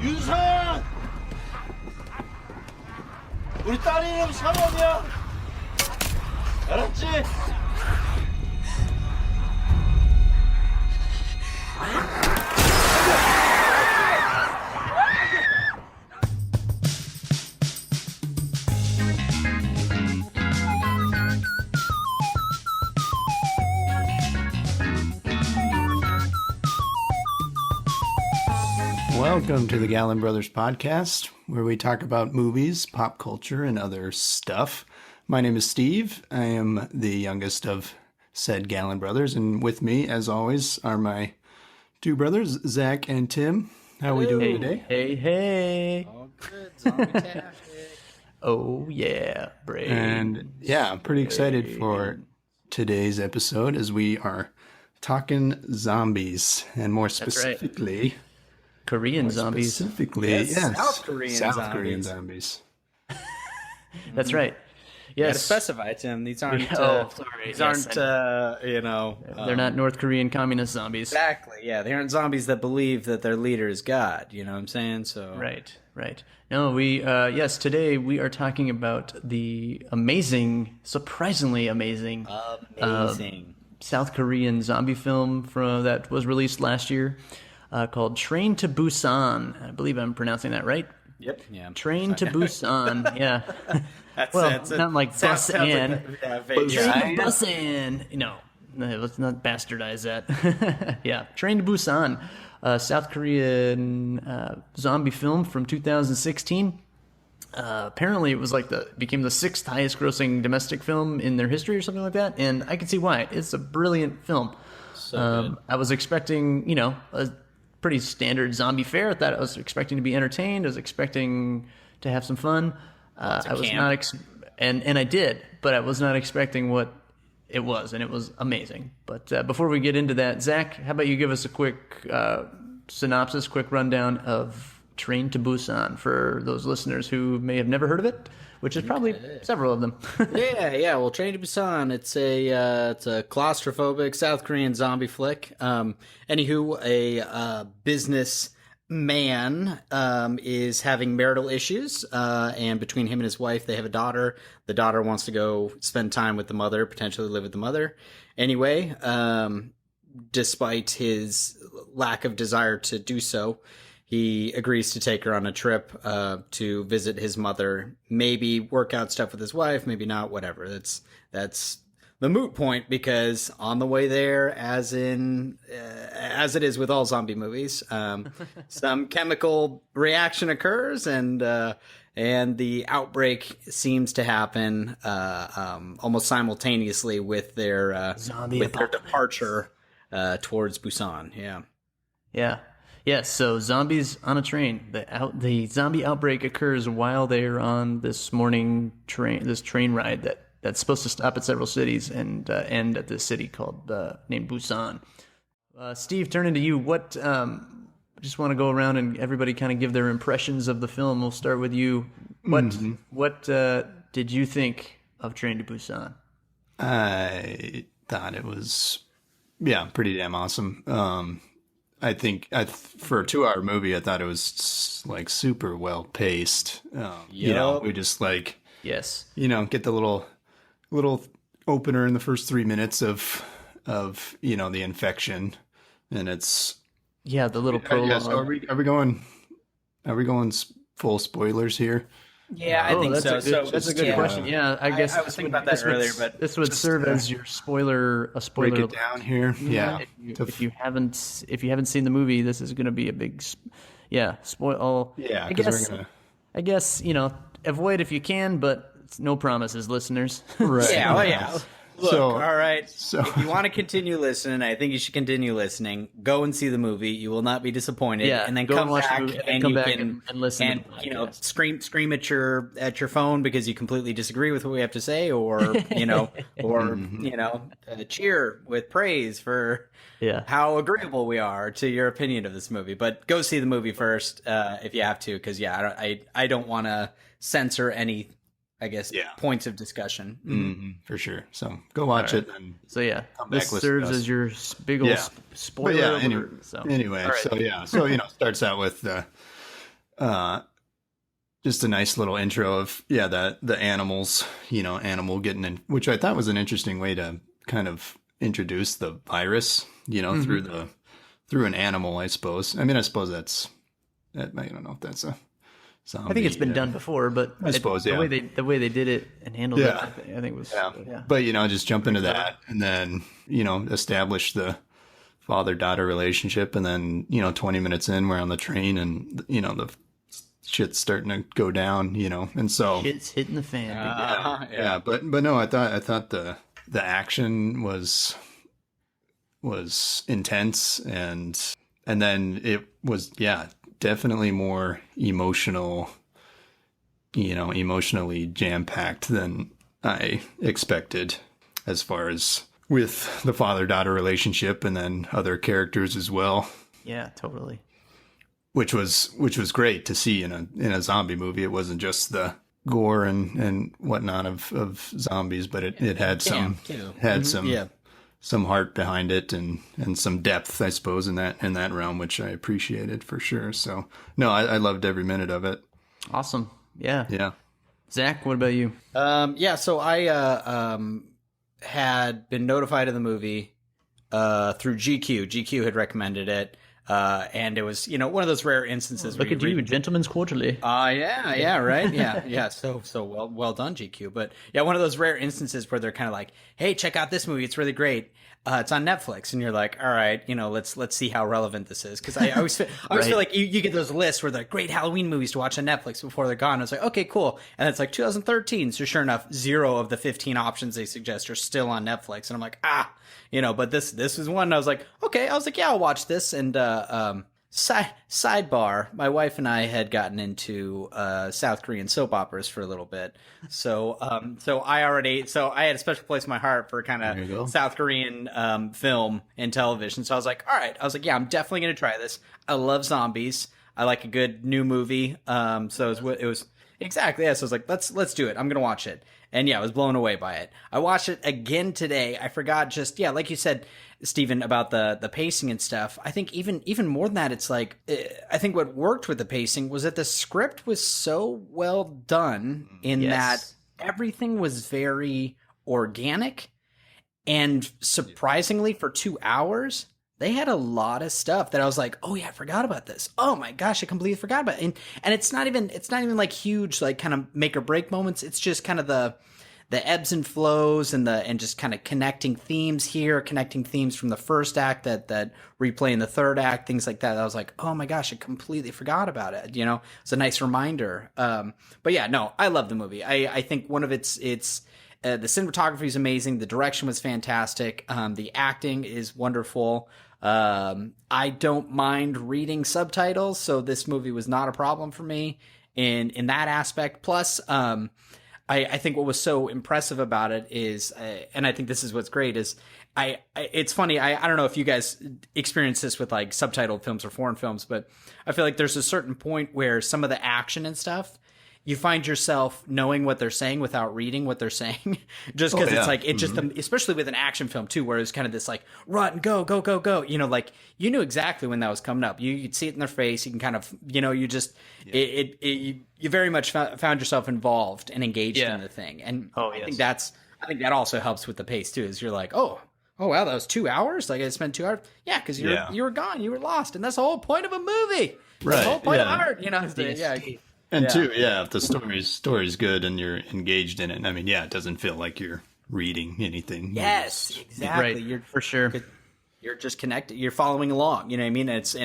유선! 우리 딸 이름 샤범이야. 알았지? Welcome to the Gallen Brothers podcast, where we talk about movies, pop culture, and other stuff. My name is Steve. I am the youngest of said Gallen Brothers, and with me, as always, are my two brothers, Zach and Tim. How are we doing today? Hey. All good, zombie-tastic. Oh, yeah, brave. And yeah, I'm pretty excited for today's episode as we are talking zombies, and more specifically... Korean zombies. Specifically, yes. South Korean zombies. That's right. You gotta Yes. specify, Tim. These aren't. Sorry. These Yes, aren't. They're not North Korean communist zombies. Exactly. Yeah, they aren't zombies that believe that their leader is God. You know what I'm saying? So. Right. No, yes, today we are talking about the surprisingly amazing South Korean zombie film that was released last year. Called Train to Busan. I believe I'm pronouncing that right. Yep. Yeah. Train to Busan. Yeah. That's not like bus in. Train Train to Busan. No, let's not bastardize that. Yeah. Train to Busan. South Korean zombie film from 2016. Apparently it was became the 6th highest grossing domestic film in their history or something like that. And I can see why. It's a brilliant film. So good. I was expecting, a pretty standard zombie fare. I was expecting to be entertained. I was expecting to have some fun. I was camp. And I did, but I was not expecting what it was, and it was amazing. But before we get into that, Zach, how about you give us a quick synopsis, quick rundown of Train to Busan for those listeners who may have never heard of it, which is probably several of them. Yeah. Well, Train to Busan. It's a claustrophobic South Korean zombie flick. Anywho, a business man is having marital issues, and between him and his wife, they have a daughter. The daughter wants to go spend time with the mother, potentially live with the mother. Anyway, despite his lack of desire to do so, he agrees to take her on a trip to visit his mother, maybe work out stuff with his wife, maybe not, whatever. That's the moot point, because on the way there, as it is with all zombie movies, some chemical reaction occurs, and the outbreak seems to happen almost simultaneously with their departure towards Busan. Yeah. Yes, so zombies on a train. The zombie outbreak occurs while they're on this train ride that's supposed to stop at several cities and end at this city named Busan. Steve, turning to you, what? Just want to go around and everybody kind of give their impressions of the film. We'll start with you. What did you think of Train to Busan? I thought it was, pretty damn awesome. I think for a 2-hour movie, I thought it was super well paced. We just yes, get the little opener in the first 3 minutes of the infection, and it's the little prologue. So are we going full spoilers here? Yeah, I think so. That's a good question. Yeah, I guess I was thinking about that earlier, but this would serve as your spoiler. A spoiler. Break it down here. Yeah. If you haven't seen the movie, this is going to be a big, spoil. Yeah, I guess avoid if you can, but it's no promises, listeners. Right. Yeah. Look, all right. So if you want to continue listening, I think you should continue listening. Go and see the movie. You will not be disappointed. Yeah, and then go come and watch back the movie, and come you back can and listen. And scream at your phone because you completely disagree with what we have to say, or cheer with praise for how agreeable we are to your opinion of this movie. But go see the movie first if you have to, because I don't want to censor any, I guess, points of discussion. Mm-hmm, for sure. So go watch it. And so this serves as your big old spoiler. Anyway, right. So starts out with just a nice little intro of the animals, animal getting in, which I thought was an interesting way to kind of introduce the virus, through an animal, I suppose. I mean, I suppose I don't know if that's a zombie. I think it's been done before, but I suppose the way they did it and handled it, I think was But just jump into that and then establish the father-daughter relationship, and then 20 minutes in, we're on the train, and the shit's starting to go down, and so shit's hitting the fan. But no, I thought the action was intense, and then it was definitely more emotionally jam-packed than I expected, as far as with the father-daughter relationship and then other characters as well. Yeah, totally. Which was great to see in a zombie movie. It wasn't just the gore and whatnot of zombies, but it had some some heart behind it and some depth, I suppose, in that realm, which I appreciated for sure. So no, I loved every minute of it. Awesome. Yeah. Yeah. Zach, what about you? So I had been notified of the movie through GQ. GQ had recommended it. And it was, one of those rare instances. Look at you, Gentleman's Quarterly. Yeah, right. Yeah. So well done, GQ. But yeah, one of those rare instances where they're kind of like, hey, check out this movie. It's really great. It's on Netflix. And you're like, all right, let's see how relevant this is. Cause I always feel like you get those lists where they're great Halloween movies to watch on Netflix before they're gone. I was like, okay, cool. And it's like 2013. So sure enough, 0 of the 15 options they suggest are still on Netflix. And I'm like, but this was one. I was like, okay. I was like, yeah, I'll watch this. And sidebar, my wife and I had gotten into South Korean soap operas for a little bit. So I had a special place in my heart for kind of South Korean film and television. So I was like, all right. I was like, yeah, I'm definitely going to try this. I love zombies. I like a good new movie. So it was exactly. Yeah. So I was like, let's do it. I'm going to watch it. And yeah, I was blown away by it. I watched it again today. I forgot like you said, Stephen, about the pacing and stuff. I think even more than that, it's like, I think what worked with the pacing was that the script was so well done in that everything was very organic, and surprisingly for 2 hours, they had a lot of stuff that I was like, oh yeah, I forgot about this. Oh my gosh, I completely forgot about it. And it's not even like huge, like kind of make or break moments. It's just kind of the ebbs and flows and just kind of connecting themes here, connecting themes from the first act that replay in the third act, things like that. I was like, oh my gosh, I completely forgot about it. It's a nice reminder. But yeah, no, I love the movie. I think one of the cinematography is amazing. The direction was fantastic. The acting is wonderful. I don't mind reading subtitles, so this movie was not a problem for me in that aspect. Plus, I think what was so impressive about it is, and I think this is what's great, is it's funny. I don't know if you guys experience this with like subtitled films or foreign films, but I feel like there's a certain point where some of the action and stuff, you find yourself knowing what they're saying without reading what they're saying, just because it's like, it just, especially with an action film too, where it's kind of this like run, go, go, go, go, like you knew exactly when that was coming up. You could see it in their face. You can kind of, you just, you very much found yourself involved and engaged in the thing. And I think that also helps with the pace too, is you're like, oh wow, that was 2 hours. Like I spent 2 hours. Yeah. Cause you were gone, you were lost. And that's the whole point of a movie. Right. The whole point of art, And too, if the story's good and you're engaged in it, I mean, it doesn't feel like you're reading anything. Yes, exactly. Right. You're for sure. You're just connected. You're following along. You know what I mean? It's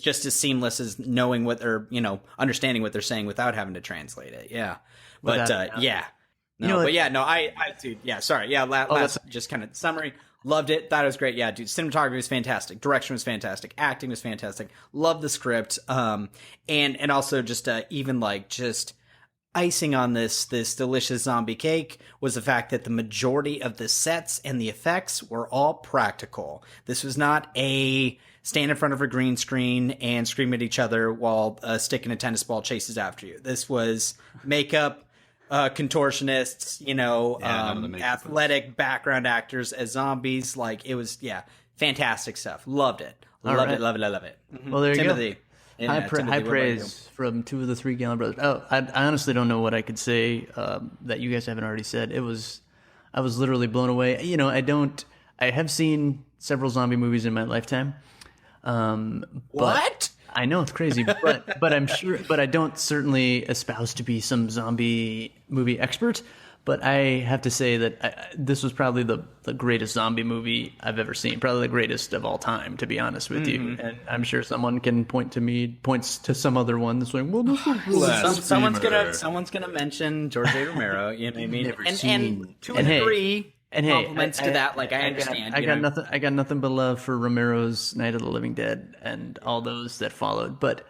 just as seamless as knowing what they're, understanding what they're saying without having to translate it. Yeah. But last just kind of summary. Loved it. Thought it was great. Yeah, dude. Cinematography was fantastic. Direction was fantastic. Acting was fantastic. Loved the script. And also just even like just icing on this delicious zombie cake was the fact that the majority of the sets and the effects were all practical. This was not a stand in front of a green screen and scream at each other while a stick and a tennis ball chases after you. This was makeup. Contortionists, athletic background actors as zombies. Like it was, fantastic stuff. Loved it. Love it. Mm-hmm. Well, there you Timothy. High praise from two of the three Gallen brothers. Oh, I honestly don't know what I could say that you guys haven't already said. I was literally blown away. You know, I have seen several zombie movies in my lifetime. What? I know it's crazy, but I'm sure, but I don't certainly espouse to be some zombie movie expert. But I have to say that this was probably the greatest zombie movie I've ever seen. Probably the greatest of all time, to be honest with you. And I'm sure someone can points to some other one that's like, well, this was someone's gonna mention George A. Romero. You know what I mean? And two and three compliments to that. Like I understand. I got nothing but love for Romero's Night of the Living Dead and all those that followed. But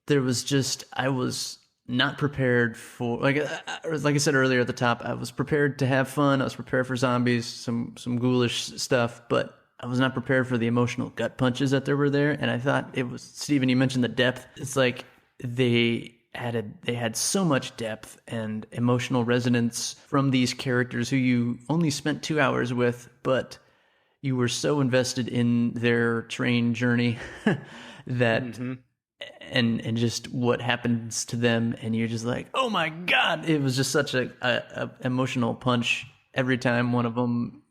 there was just I was not prepared for like I said earlier at the top. I was prepared to have fun. I was prepared for zombies, some ghoulish stuff, but I was not prepared for the emotional gut punches that there were there. And I thought it was Stephen. You mentioned the depth. It's like they had so much depth and emotional resonance from these characters who you only spent 2 hours with, but you were so invested in their train journey that and just what happens to them, and you're just like, oh my god! It was just such a emotional punch every time one of them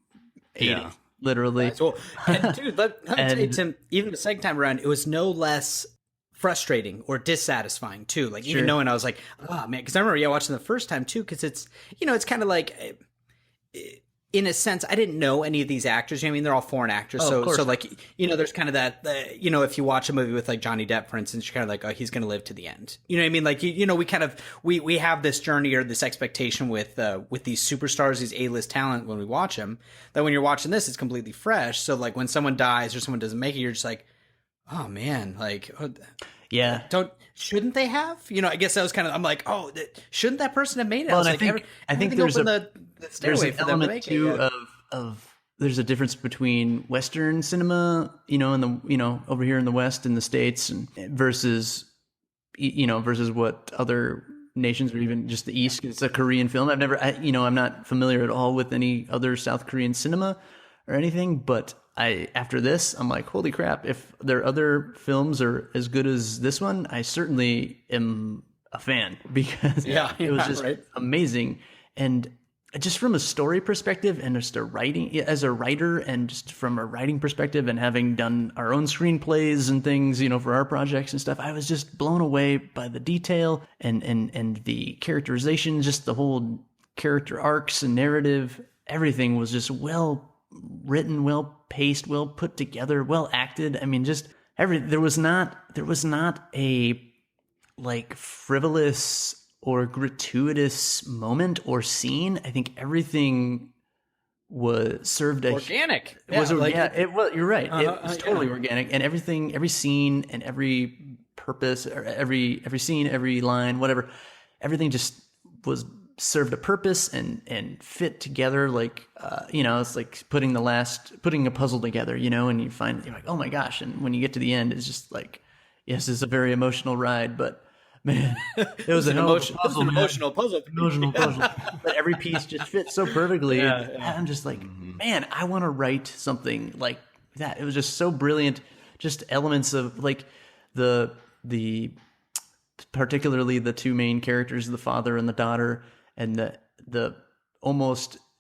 ate it, literally. Well, and dude, let me tell you, Tim, even the second time around, it was no less frustrating or dissatisfying too. Like even knowing I was like, oh man, because I remember watching the first time too, because it's it's kind of like. In a sense, I didn't know any of these actors. I mean, they're all foreign actors. So like, there's kind of that, if you watch a movie with like Johnny Depp, for instance, you're kind of like, oh, he's going to live to the end. You know what I mean? Like, we kind of, we have this journey or this expectation with these superstars, these A-list talent when we watch them, that when you're watching this, it's completely fresh. So like when someone dies or someone doesn't make it, you're just like, oh man, like, yeah. Shouldn't they have? I guess that was kind of, I'm like, oh, shouldn't that person have made it? Well, I think there's there's an element too of there's a difference between Western cinema, in the, over here in the West in the States and versus what other nations or even just the East. It's a Korean film. I'm not familiar at all with any other South Korean cinema or anything, but after this, I'm like, holy crap, if there are other films are as good as this one, I certainly am a fan because it was just amazing. And just from a story perspective and just as a writer and just from a writing perspective and having done our own screenplays and things, for our projects and stuff, I was just blown away by the detail and the characterization, just the whole character arcs and narrative. Everything was just well written, well paced, well put together, well acted. I mean, just there was not a like frivolous or gratuitous moment or scene. I think everything was served organic. You're right. It was totally organic, and every scene and every purpose, or every scene, every line, whatever, everything just was served a purpose and fit together. Like, it's like putting a puzzle together, and you're like, oh my gosh. And when you get to the end, it's just like, yes, it's a very emotional ride, but man, it was an emotional puzzle. But every piece just fits so perfectly. And I'm just like, man, I want to write something like that. It was just so brilliant. Just elements of like the particularly the two main characters, the father and the daughter, and the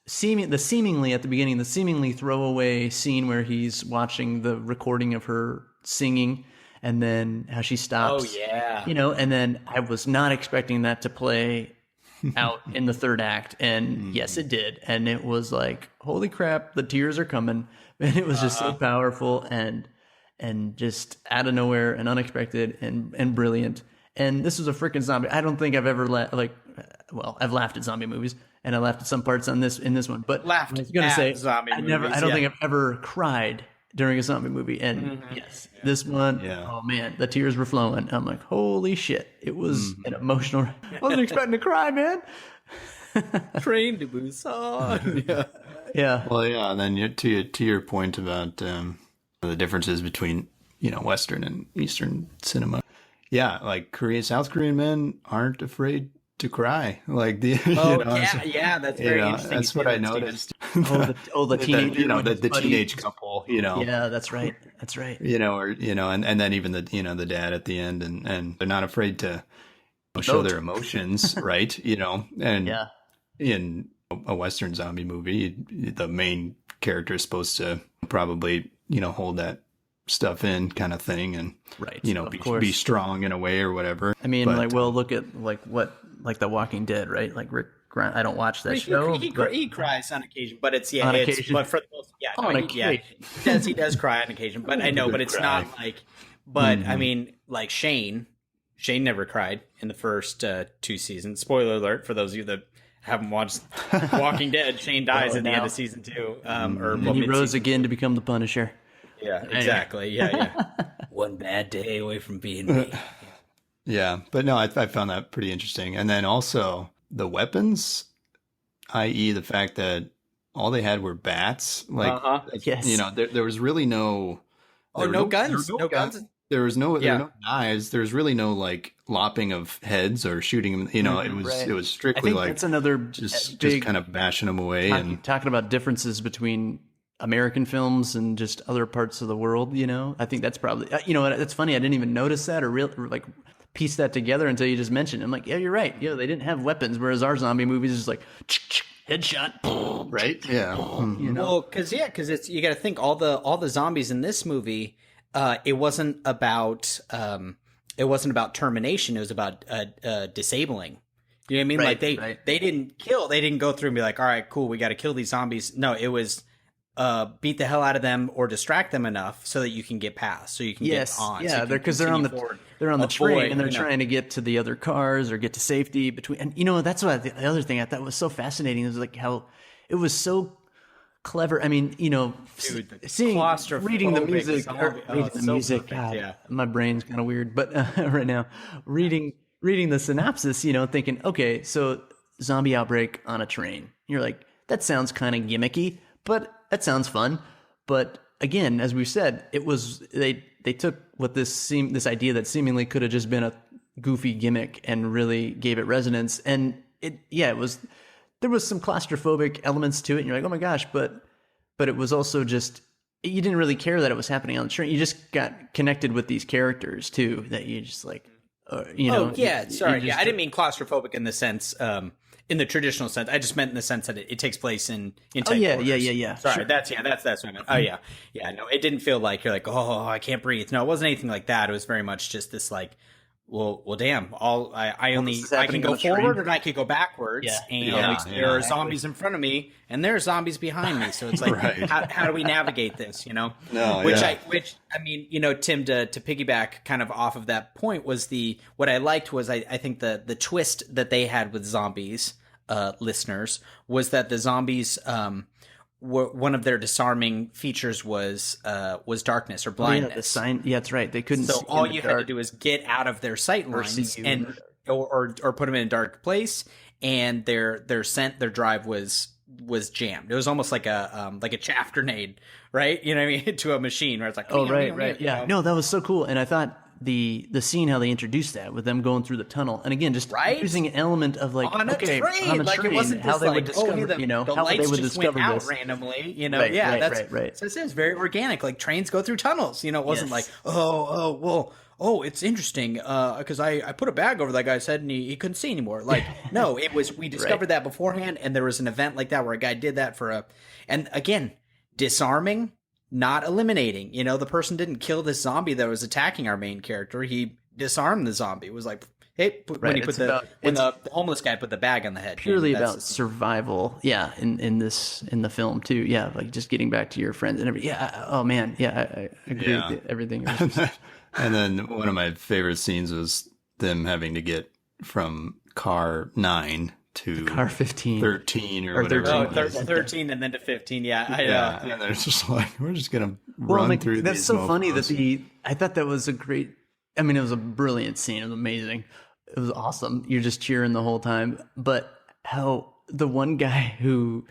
seemingly at the beginning, the seemingly throwaway scene where he's watching the recording of her singing, and then how she stops. Oh yeah. And then I was not expecting that to play out in the third act, and yes, it did. And it was like, holy crap, the tears are coming. And it was just so powerful and just out of nowhere and unexpected and brilliant. And this was a freaking zombie. I don't think I've ever I've laughed at zombie movies, and I laughed at some parts in this one. But I was gonna say zombie movies. I don't think I've ever cried during a zombie movie. And yes, this one, oh man, the tears were flowing. I'm like, holy shit! It was an emotional. I wasn't expecting to cry, man. Train to Busan. Yeah. Well, yeah. And then to your point about the differences between Western and Eastern cinema. Yeah, like South Korean men aren't afraid to cry. Like the Oh yeah, that's very interesting. that's what I noticed. The teenager, the teenage couple, Yeah, that's right. That's right. and then even the dad at the end, and they're not afraid to show their emotions, right? And Yeah. in a Western zombie movie, the main character is supposed to probably, hold that stuff in kind of thing, and Right. be strong in a way or whatever. I mean, look at The Walking Dead, right? Like Rick Grimes. I don't watch that show. He cries on occasion, but it's occasion. but for the most, he does cry on occasion. But I know, but it's not like. But I mean, like Shane never cried in the first 2 seasons. Spoiler alert for those of you that haven't watched Walking Dead. Shane dies at the end of season 2. And he rose again to become the Punisher. Yeah, exactly. Yeah. One bad day away from being me. Yeah, but no, I found that pretty interesting. And then also the weapons, i.e. the fact that all they had were bats. Like, yes. There was really no... no guns. No guns. There were no knives. There was really no like lopping of heads or shooting them. It was strictly like that's another just kind of bashing them away. And talking about differences between American films and just other parts of the world. I think that's probably it's funny. I didn't even notice that or piece that together until you just mentioned it. I'm like, yeah, you're right. They didn't have weapons, whereas our zombie movies is just like headshot, right? Yeah. Well, because it's you got to think all the zombies in this movie. It wasn't about termination. It was about disabling. You know what I mean? Right, like they didn't kill. They didn't go through and be like, all right, cool, we got to kill these zombies. No, it was beat the hell out of them or distract them enough so that you can get past, so you can get on. Yeah, because they're on the train and they're trying to get to the other cars or get to safety between. And that's what the other thing I thought was so fascinating is like how it was so clever. I mean, reading the music. God, my brain's kind of weird, but right now, reading the synopsis, thinking, okay, so zombie outbreak on a train. You're like, that sounds kind of gimmicky, but that sounds fun. But again, as we've said, it was they took what this idea that seemingly could have just been a goofy gimmick and really gave it resonance, and it was. There was some claustrophobic elements to it, and you're like, oh my gosh, but it was also just, you didn't really care that it was happening on the train. You just got connected with these characters too, that you just like, Oh yeah, sorry, I didn't mean claustrophobic in the sense, in the traditional sense. I just meant in the sense that it takes place in tight quarters. Yeah. Sorry, sure. that's what I meant. Oh yeah. No, it didn't feel like you're like, oh, I can't breathe. No, it wasn't anything like that. It was very much just this like, well, damn. I can go forward and I can go backwards, and there are zombies in front of me and there are zombies behind me. So it's like, how do we navigate this? No, which I mean, Tim, to piggyback kind of off of that point was what I liked was I think the twist that they had with zombies, listeners, was that the zombies, one of their disarming features was darkness or blindness. The sign, that's right. They couldn't. So all you had to do is get out of their sight lines or put them in a dark place, and their drive was jammed. It was almost like a chaff grenade, right? You know what I mean? To a machine where it's like, right. Yeah. No, that was so cool, and I thought the scene how they introduced that with them going through the tunnel, and again just using an element of like on a train, like it wasn't how they would discover, how they would discover this randomly, right. So this is very organic. Like trains go through tunnels, it wasn't like it's interesting because I put a bag over that guy's head and he couldn't see anymore. Like no, it was we discovered that beforehand, and there was an event like that where a guy did that and again disarming. Not eliminating, the person didn't kill this zombie that was attacking our main character. He disarmed the zombie. It was like, hey, when the homeless guy put the bag on the head. Purely about survival, in the film too. Yeah, like just getting back to your friends and everything. Yeah, oh man, I agree with everything. And then one of my favorite scenes was them having to get from car 9 to car 15, 13 or whatever. 13 and then to 15. And they're just like, we're just gonna run through. That's so funny that I thought that was it was a brilliant scene. It was amazing. It was awesome. You're just cheering the whole time. But how the one guy who,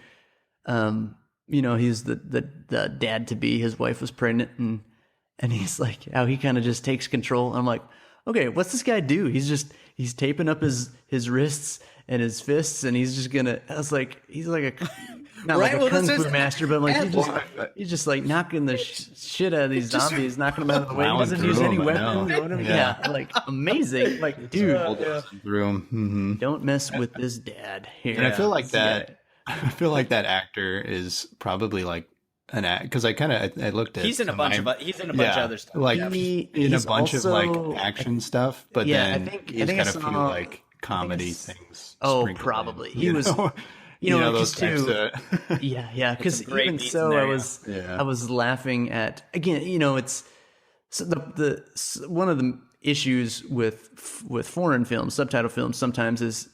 he's the dad to be, his wife was pregnant, and he's like how he kind of just takes control. I'm like, okay, what's this guy do? He's taping up his wrists and his fists, and he's just gonna. I was like, he's like a not Right, like well, a kung this fu is- master, but like he's just like knocking the shit out of these zombies, knocking them out of the way. He Plowing doesn't through use any them, I know. weapons. Or whatever. Yeah. Yeah, like amazing. Like, dude, Through 'em. don't mess with this dad here. And I feel like This guy. that. I feel like that actor is probably like an act because I looked at. He's in a bunch of other stuff. like He- in a he's bunch of like also- action stuff, but Yeah, I then think he's got I a few saw- like comedy things. Oh, sprinkled in, probably. He you was- know? you know, those just types too- of- Yeah, because some great even beats so, in there, I was laughing at again. You know, it's so one of the issues with foreign films, subtitle films, sometimes is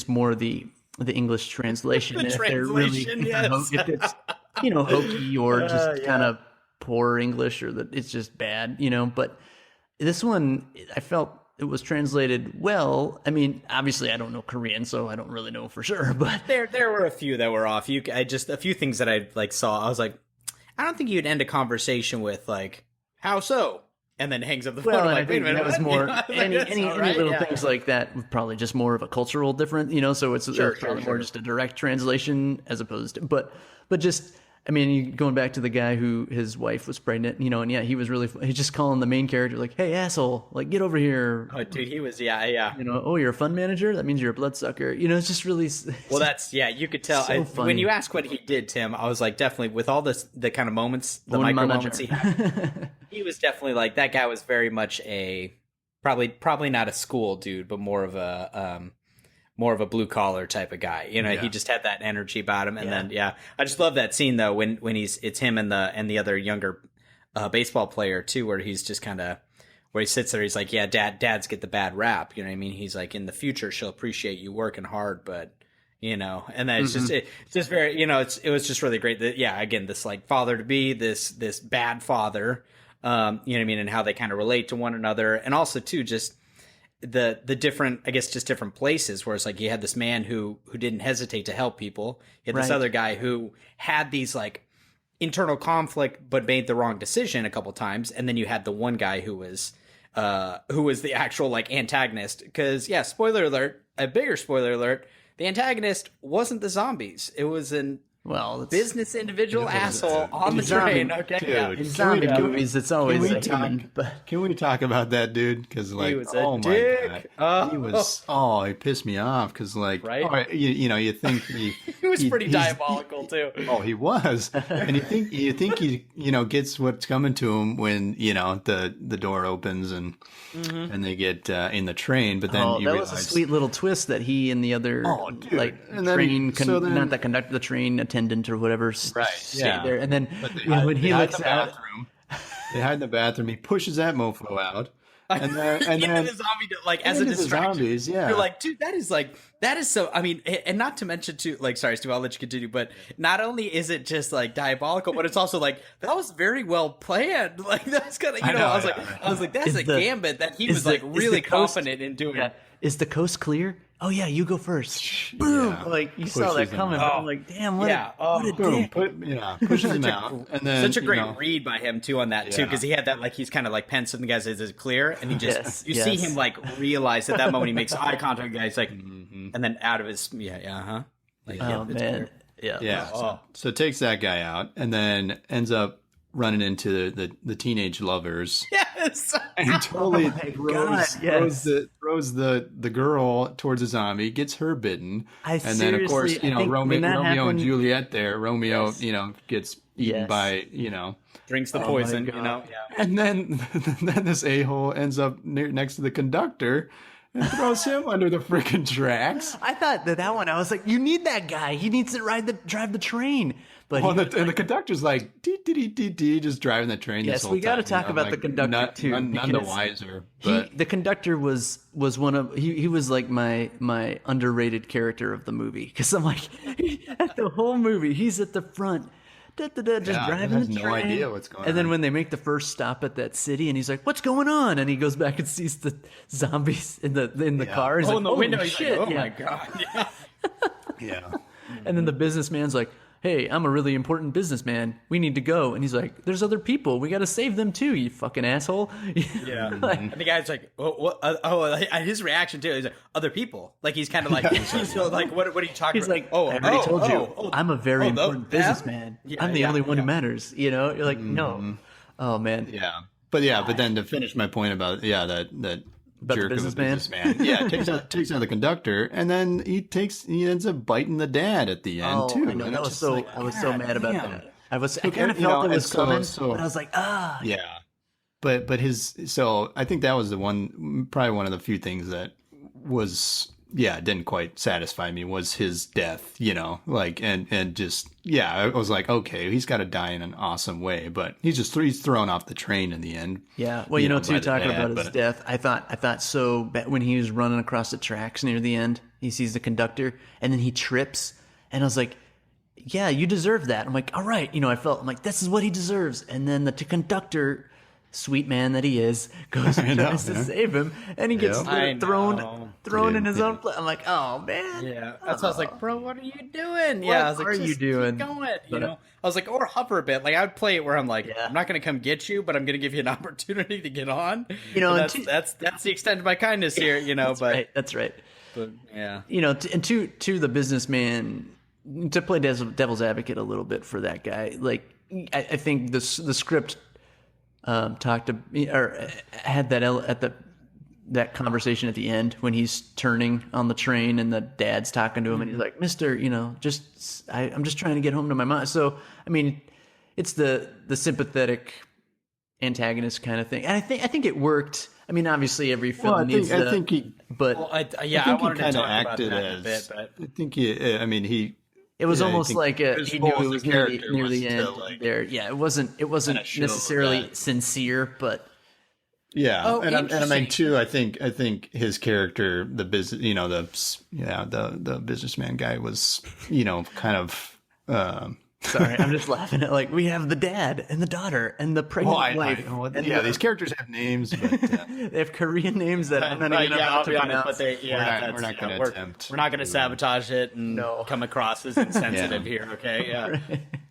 more the English translation. The If they're really, translation, yes. if it's hokey or just kind of poor English, or that it's just bad, But this one, I felt it was translated well. I mean, obviously, I don't know Korean, so I don't really know for sure. But There were a few that were off. A few things that I like saw. I was like, I don't think you'd end a conversation with like, "How so?" and then hangs up the phone. well, I'm and I like, wait a think minute, that was what? more Like, any that's all any right, little yeah. things like that. Was probably just more of a cultural difference, So it's probably more just a direct translation as opposed to, but just. I mean, going back to the guy who his wife was pregnant, and yeah, he was he's just calling the main character like, "Hey, asshole, like get over here." Oh, dude, he was yeah. Oh, you're a fund manager? That means you're a bloodsucker. It's just really. Well, that's you could tell So funny. when you ask what he did, Tim. I was like, definitely with all the kind of moments, the One micro manager. moments he had, he was definitely like that guy was very much a probably not a school dude, but more of a blue collar type of guy. He just had that energy about him. And then I just love that scene though when it's him and the other younger baseball player too, where he's just kind of where he sits there. He's like, yeah, dads get the bad rap. You know what I mean? He's like, in the future she'll appreciate you working hard, but and then it's just very it was just really great that again this like father to be this bad father, you know what I mean, and how they kind of relate to one another, and also too just the different, I guess, just different places where it's like you had this man who didn't hesitate to help people. You had this Right. other guy who had these like internal conflict but made the wrong decision a couple times, and then you had the one guy who was the actual like antagonist. Because spoiler alert, a bigger spoiler alert, the antagonist wasn't the zombies. It was an business individual asshole on the train. Okay, dude. in zombie movies, it's always we a human. But Can we talk about that dude? Because like, was a oh my dick. god, he was. Oh, he pissed me off because like, Right? you think he was pretty diabolical too. Oh, he was, and you think he gets what's coming to him when the door opens and they get in the train, but then you that realize was a sweet little twist that he and the other dude. like And then- train so then- not the conductor, the train attendant or whatever, stayed there, and then They when he hide looks in the out. bathroom. They hide in the bathroom. He pushes that mofo out, and then Into the zombie, like as a into the distraction. zombies, yeah. You're like, dude, that is so. I mean, and not to mention too, like, sorry, Stu, I'll let you continue. But not only is it just like diabolical, but it's also like that was very well planned. Like that's kind of I was like, that's Is a the- gambit that he is was the- like is really the coast- confident in doing. Yeah. Is the coast clear? Oh yeah, you go first. Boom! Yeah. Like you saw that Pushes him coming. out. I'm like, damn, what Yeah. a Boom, dick. pushes him out, and then Such a great read by him too on that too, Yeah. because he had that like he's kind of like pensive. And the guy says, "Is it clear?" And he just Yes, you yes. see him like realize at that moment he makes eye contact. The guy's like, and then out of his like, Oh it's man, clear. Yeah. So it takes that guy out, and then ends up running into the teenage lovers. Yes. And totally God, yes. throws the girl towards a zombie, gets her bitten, I and then of course seriously- I think Romeo when that and happened- Juliet there. Romeo gets eaten Yes. by Drinks the my poison, God. and then this a-hole ends up next to the conductor and throws him under the freaking tracks. I thought that one. I was like, you need that guy. He needs to drive the train. But Well, and the conductor's like, dee, just driving the train. Yes, this whole we got to time, talk about the conductor too. None the because wiser. But the conductor was one of he was like my underrated character of the movie, because I'm like the whole movie he's at the front. Just Yeah, driving has the no train. idea what's going And then on. when they make the first stop at that city, and he's like, "What's going on?" and he goes back and sees the zombies in the car. He's Oh, like, in the "Holy window, he's shit!" like, oh yeah. my god. Yeah. yeah. And then the businessman's like, hey, I'm a really important businessman. We need to go. And he's like, there's other people. We got to save them too, you fucking asshole. Yeah. And the guy's like, his reaction too is like, other people. Like, he's kind of like, so like, what are you talking He's about? like, I already told you, I'm a very important businessman. Yeah, I'm the only one who matters. You know, you're like, no. Oh man. Yeah. But then to finish my point about that About jerk the of a businessman? businessman, yeah, takes out the conductor, and then he ends up biting the dad at the end too. I know. And That it's was just so. like, I was so God mad about damn. that. I kind of You know, felt it and was coming, so- but I was like, Yeah. But I think that was probably one of the few things that was, didn't quite satisfy me, was his death, you know, like, and just, I was like, okay, he's got to die in an awesome way, but he's thrown off the train in the end. Yeah. Well, you know, too, by the talking dad, about his but- death, I thought so bad when he was running across the tracks near the end. He sees the conductor and then he trips, and I was like, yeah, you deserve that. I'm like, all right, you know, I'm like, this is what he deserves. And then the conductor, sweet man that he is, goes and tries to save him, and he gets I thrown in his own place. I'm like, oh man. Yeah, that's why I was like, bro, what are you doing? Yeah, I was like, are you just doing? Keep going, you know. I was like, or hover a bit. Like, I would play it where I'm like, I'm not going to come get you, but I'm going to give you an opportunity to get on. You know, And and that's the extent of my kindness here, you know. That's right. But yeah, You know, and to the businessman, to play devil's advocate a little bit for that guy, like I think the script talked to or had that conversation at the end when he's turning on the train and the dad's talking to him and he's like, Mister, you know, I'm just trying to get home to my mom. So I mean, it's the sympathetic antagonist kind of thing, and I think it worked. I mean, obviously every film Well, needs. I think he. But I think wanted he to kind of talk about acted that as. a bit, but I think he. I mean, he. it was I almost think like his he knew whole it was near character the was end. to, like, There, yeah, it wasn't kinda show necessarily that. sincere, but Yeah, Oh, and I interesting. mean too. I think his character, the business, you know, the businessman guy was, you know, kind of. sorry, I'm just laughing at like we have the dad and the daughter and the pregnant wife. And these characters have names, but they have Korean names that I'm not But even yeah, about I'll to be honest, pronounce. but we're not going to we're attempt. not going to sabotage it and come across as insensitive here. Okay, yeah.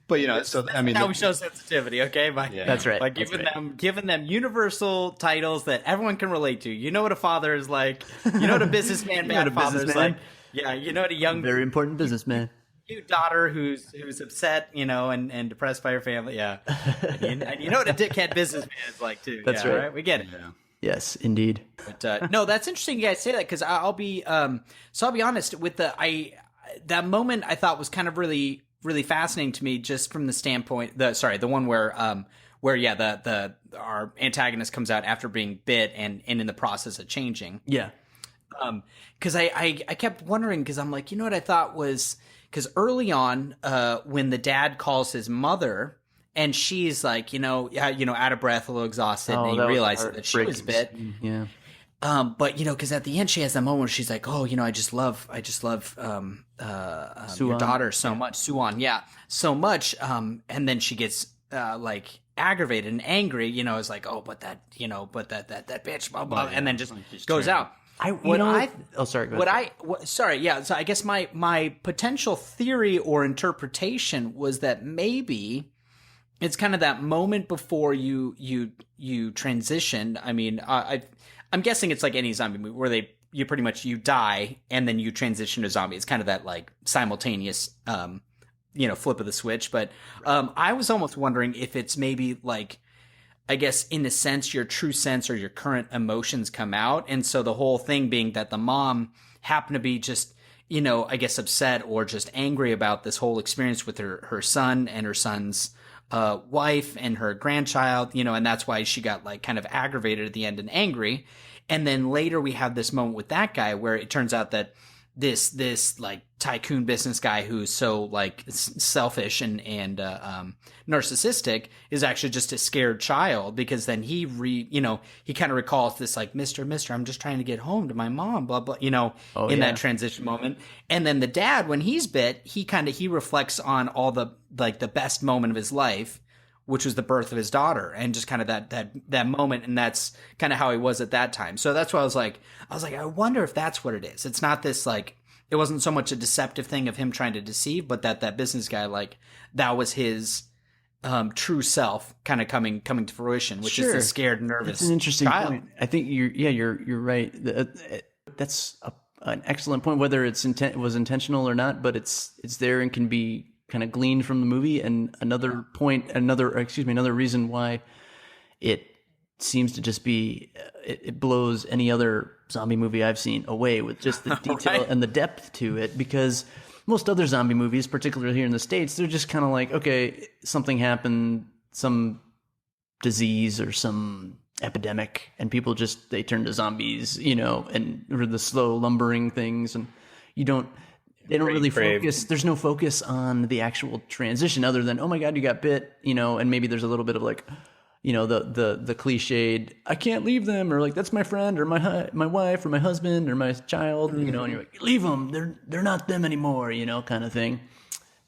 But you know, so I mean, How we show sensitivity, okay? That's right. By That's giving them universal titles that everyone can relate to. You know what a father is like. You know what a businessman, know what a bad father is businessman- like. Yeah, you know what a young Very important businessman. cute daughter who's upset, you know, and depressed by her family. Yeah, and you know what a dickhead businessman is like too. That's yeah, right. We get it. Yes, indeed. But no, that's interesting. You guys say that because I'll be honest with that moment I thought was kind of really fascinating to me just from the standpoint the one where our antagonist comes out after being bit and in the process of changing. Yeah. Because I kept wondering because I'm like, you know what I thought was because early on when the dad calls his mother and she's like, out of breath, a little exhausted, and he realizes that she was bit. Yeah. But because at the end she has that moment where she's like, oh, I just love your daughter so much, Suwon, so much. And then she gets like aggravated and angry, is like, oh, but that bitch, blah blah, and then just goes out. Sorry. Go ahead. So I guess my potential theory or interpretation was that maybe it's kind of that moment before you transition. I mean, I'm guessing it's like any zombie movie where you pretty much you die and then you transition to zombie. It's kind of that like simultaneous flip of the switch. But I was almost wondering if it's maybe like, I guess in a sense your true sense or your current emotions come out, and so the whole thing being that the mom happened to be just I guess upset or just angry about this whole experience with her son and her son's wife and her grandchild, and that's why she got like kind of aggravated at the end and angry. And then later we have this moment with that guy where it turns out that this like tycoon business guy who's so like selfish and narcissistic is actually just a scared child, because then he kind of recalls this like, Mister, I'm just trying to get home to my mom, blah blah, that transition moment. And then the dad, when he's bit, he reflects on all the like the best moment of his life, which was the birth of his daughter, and just kind of that moment, and that's kind of how he was at that time. So that's why I was like, I wonder if that's what it is. It's not this like, it wasn't so much a deceptive thing of him trying to deceive, but that business guy, like, that was his true self kind of coming to fruition, which is the scared, nervous. That's an interesting child. point. I think you're right. That's an excellent point. Whether it was intentional or not, but it's there and can be kind of gleaned from the movie. And another reason why it seems to just be it blows any other zombie movie I've seen away with just the detail Right. and the depth to it, because most other zombie movies, particularly here in the States, they're just kind of like, okay, something happened, some disease or some epidemic, and people they turn to zombies, or the slow lumbering things, and they don't really focus. There's no focus on the actual transition other than, oh my God, you got bit, and maybe there's a little bit of like, the cliched, I can't leave them, or like, that's my friend or my wife or my husband or my child, and you're like, leave them, they're not them anymore, kind of thing.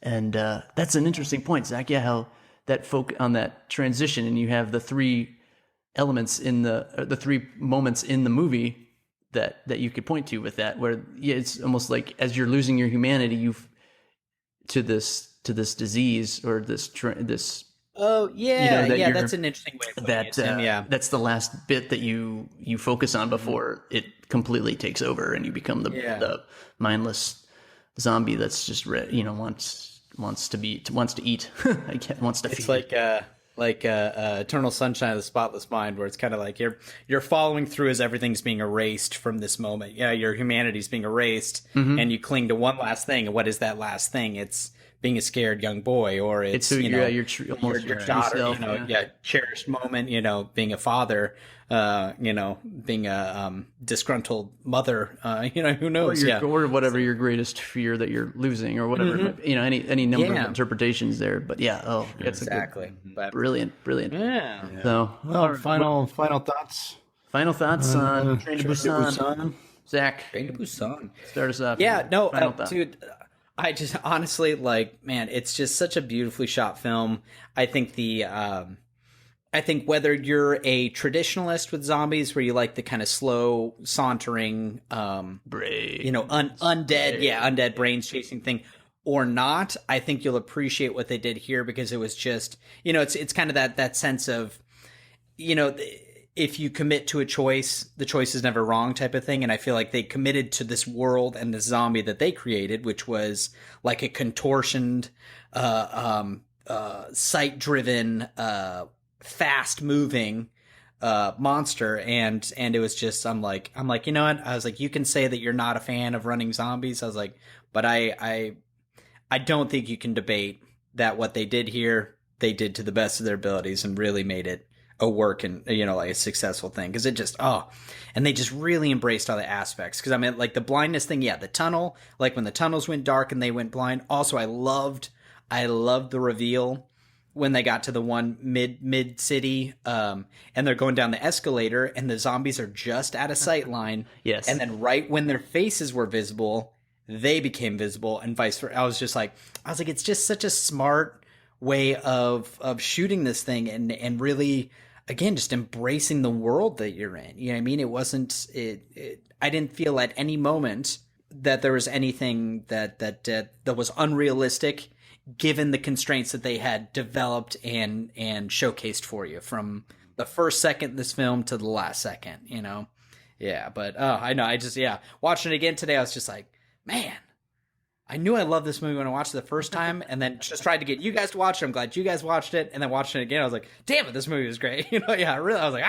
And that's an interesting point, Zach. Yeah, how that on that transition, and you have the three elements in the 3 moments in the movie that you could point to with that, where it's almost like as you're losing your humanity, to this disease or this. Oh yeah, that that's an interesting way of putting it, Tim, that's the last bit that you focus on before it completely takes over and you become the mindless zombie that's just wants to eat. Wants to feed. It's like Eternal Sunshine of the Spotless Mind, where it's kind of like you're following through as everything's being erased from this moment. Yeah, your humanity's being erased, and you cling to one last thing. And what is that last thing? It's being a scared young boy, or it's your daughter, cherished moment, being a father, being a disgruntled mother, who knows, or whatever your greatest fear that you're losing, or whatever, any number of interpretations there. But it's exactly brilliant. Yeah. So, final thoughts. Final thoughts on Train to Busan. Zach, Train to Busan. Start us off. Yeah, no, dude. I just honestly, like, man, it's just such a beautifully shot film. I think I think whether you're a traditionalist with zombies, where you like the kind of slow sauntering, brains, undead brains chasing thing, or not, I think you'll appreciate what they did here, because it was just, it's kind of that sense of, if you commit to a choice, the choice is never wrong type of thing. And I feel like they committed to this world and this zombie that they created, which was like a contortioned, sight-driven, fast-moving monster. And it was just, I'm like, you know what? I was like, you can say that you're not a fan of running zombies. I was like, but I don't think you can debate that what they did here, they did to the best of their abilities and really made it a work and, like a successful thing. Cause it just, and they just really embraced all the aspects. Cause I mean, like the blindness thing. Yeah. The tunnel, like when the tunnels went dark and they went blind. Also, I loved the reveal when they got to the one mid city, and they're going down the escalator and the zombies are just at a sight line. Yes. And then right when their faces were visible, they became visible, and vice versa. I was like, it's just such a smart way of shooting this thing, and really, again, just embracing the world that you're in. You know what I mean? It wasn't, I didn't feel at any moment that there was anything that was unrealistic, given the constraints that they had developed and showcased for you from the first second in this film to the last second, Yeah, but I know, watching it again today, I was just like, man, I knew I loved this movie when I watched it the first time, and then just tried to get you guys to watch it. I'm glad you guys watched it, and then watching it again, I was like, damn it, this movie was great. I was like,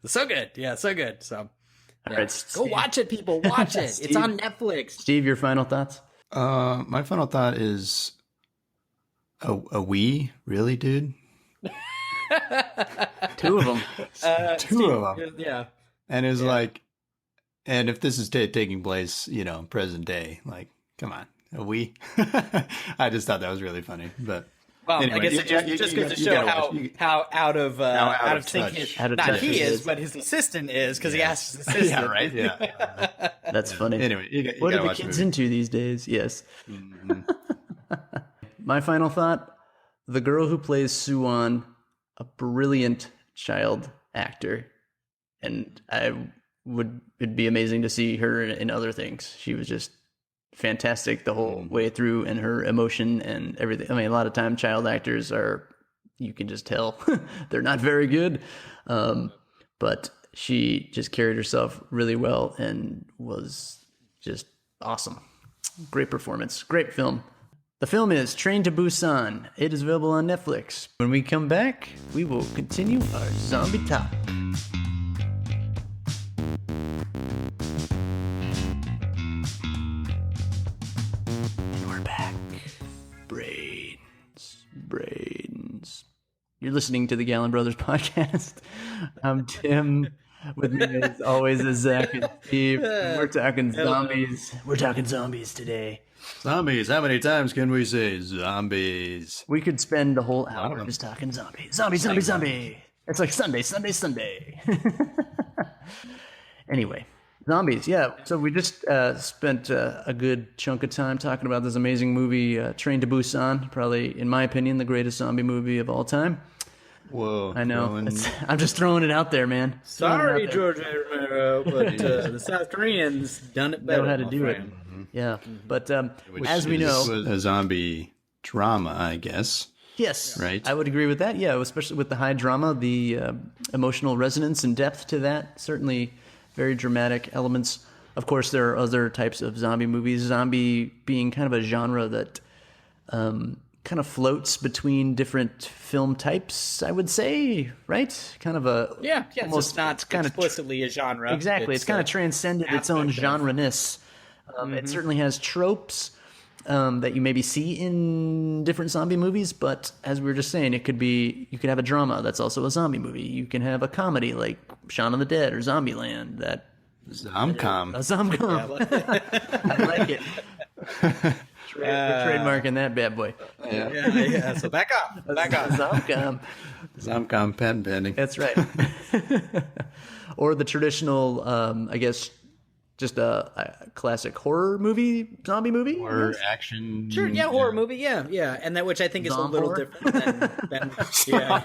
it's so good. Yeah, so good. So, all right, go watch it, people. Watch it. Steve, it's on Netflix. Steve, your final thoughts? My final thought is, a we really, dude? Two of them. Two of them. Yeah. And it was like, and if this is taking place, present day, like, come on, a we? I just thought that was really funny, but. Well, anyway, I guess it just goes to show how out of sync he is, but his assistant is, because he asked his assistant. Yeah, right. Yeah, that's funny. Anyway, what are the kids into these days? Yes. Mm-hmm. My final thought: the girl who plays Suwon, a brilliant child actor, and it'd be amazing to see her in other things. She was just fantastic the whole way through, and her emotion and everything. I mean, a lot of time child actors you can just tell they're not very good. But she just carried herself really well and was just awesome. Great performance. Great film. The film is Train to Busan. It is available on Netflix. When we come back, we will continue our zombie talk. And we're back. Brains. You're listening to the Gallen Brothers podcast. I'm Tim. With me as always is Zach and Steve. We're talking zombies. We're talking zombies today. Zombies. How many times can we say zombies? We could spend a whole hour just talking zombies. Zombie. It's like Sunday. Anyway, zombies. Yeah. So we just spent a good chunk of time talking about this amazing movie, Train to Busan. Probably, in my opinion, the greatest zombie movie of all time. Whoa. I know. I'm just throwing it out there, man. Sorry, George Romero, but the South Koreans done it better. Know how to do it. Yeah. But as we know, a zombie drama, I guess. Yes. Right. I would agree with that. Yeah, especially with the high drama, the emotional resonance and depth to that. Certainly very dramatic elements. Of course, there are other types of zombie movies. Zombie being kind of a genre that kind of floats between different film types, I would say, right? Kind of a... Yeah, almost not kind of explicitly a genre. Exactly. It's kind of transcended its own genre-ness. It certainly has tropes that you maybe see in different zombie movies, but as we were just saying, you could have a drama that's also a zombie movie. You can have a comedy like Shaun of the Dead or Zombieland. Zom-com. A zom-com. I like it. We're trademarking that bad boy. Yeah. So back up. Zom-com. Zom-com patent pending. That's right. Or the traditional, I guess, just a classic horror movie, zombie movie? Horror, action. Sure, yeah, horror movie, yeah. And that, which I think is a little different than yeah.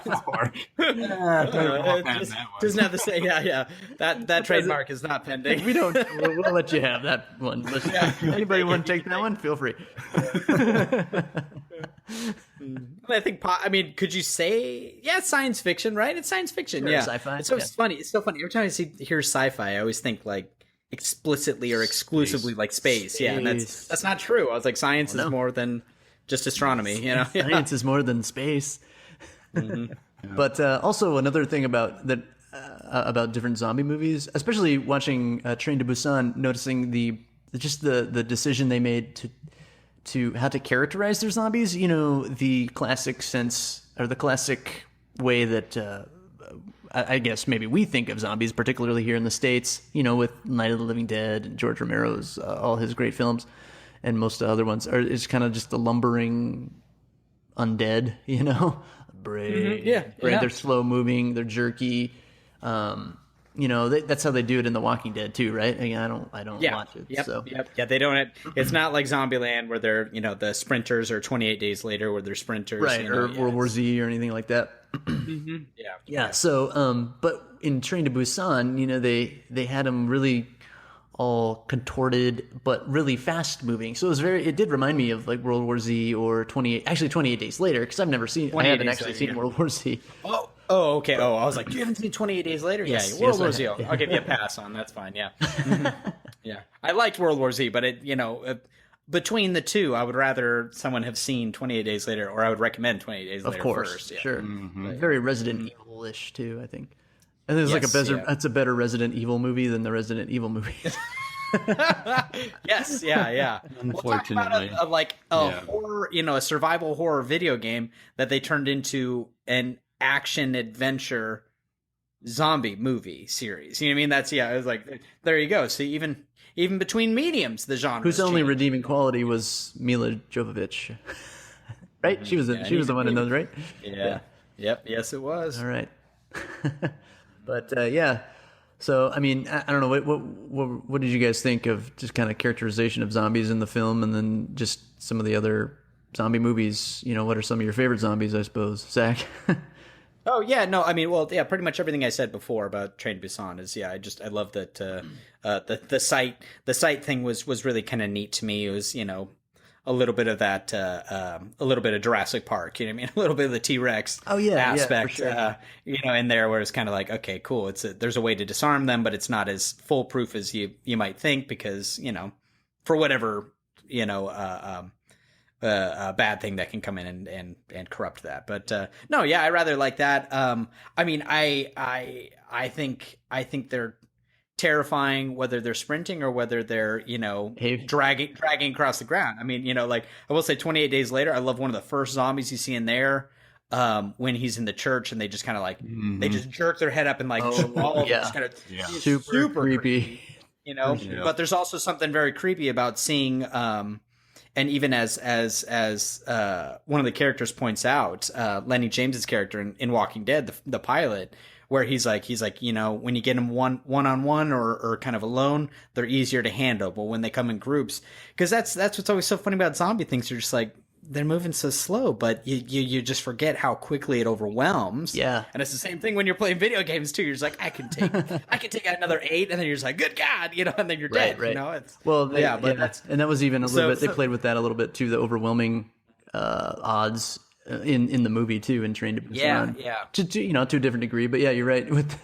Doesn't have to say, yeah. That trademark is not pending. We'll let you have that one. Anybody want to take that one? Feel free. I think, could you say, science fiction, right? It's science fiction, sure, yeah. Sci-fi. It's so funny. It's so funny. Every time I hear sci-fi, I always think like explicitly or exclusively like space. Yeah, and that's not true. I was like, science is more than just astronomy, you know. Science is more than space. Yeah. But also another thing about different zombie movies, especially watching Train to Busan, noticing the decision they made to how to characterize their zombies. You know, the classic sense or the classic way that I guess maybe we think of zombies, particularly here in the States, you know, with Night of the Living Dead and George Romero's, all his great films, and most of the other ones, is kind of just the lumbering undead, you know? Brain. Yeah. They're slow moving, they're jerky. You know, that's how they do it in The Walking Dead too, right? Again, I don't watch it. Yep. Yeah, they don't. It's not like Zombieland where they're, you know, the sprinters, or 28 Days Later where they're sprinters, right? You know, or World War Z or anything like that. Yeah. So, but in Train to Busan, you know, they had them really all contorted, but really fast moving. So it did remind me of like World War Z or 28 Days Later, because I haven't actually seen World War Z. Oh, okay. Oh, I was like, you haven't seen 28 Days Later? Yes, World War Z. I'll give you a pass on. That's fine. Yeah. Yeah. I liked World War Z, but between the two, I would rather someone have seen 28 Days Later, or I would recommend 28 Days Later first. Yeah. Sure. Very Resident Evil-ish too, I think. And there's that's a better Resident Evil movie than the Resident Evil movies. Yes, yeah. Unfortunately, horror, you know, a survival horror video game that they turned into an action adventure zombie movie series. You know what I mean? That's I was like, there you go. See, even between mediums, the genre. Whose only redeeming quality was Mila Jovovich, right? She was the one in those, right? Yeah. Yep. Yes, it was. All right. But so I mean, I don't know. What did you guys think of just kind of characterization of zombies in the film, and then just some of the other zombie movies? You know, what are some of your favorite zombies? I suppose, Zach. Oh yeah, no, I mean, well, yeah, pretty much everything I said before about Train to Busan is, yeah, I love that the site thing was really kind of neat to me. It was, a little bit of that, a little bit of Jurassic Park, you know what I mean, a little bit of the T-Rex aspect, yeah, for sure. in there, where it's kind of like, okay, cool, there's a way to disarm them, but it's not as foolproof as you might think, because for whatever a bad thing that can come in and corrupt that. But no, yeah, I rather like that. I mean, I think they're terrifying, whether they're sprinting or whether they're dragging across the ground. I mean, like, I will say 28 Days Later, I love one of the first zombies you see in there, when he's in the church and they just kind of like they just jerk their head up and like just kind of super creepy. But there's also something very creepy about seeing and even as one of the characters points out, Lenny James's character in Walking Dead, the pilot, where he's like, when you get them one-on-one or kind of alone, they're easier to handle. But when they come in groups, because that's what's always so funny about zombie things. You're just like, they're moving so slow, but you just forget how quickly it overwhelms. Yeah. And it's the same thing when you're playing video games too. You're just like, I can take another 8, and then you're just like, good God, and then you're dead. Right. It's, that's, and that was even a little bit. They played with that a little bit too. The overwhelming odds in the movie too, in Train to Busan. Yeah. To a different degree, but yeah, you're right with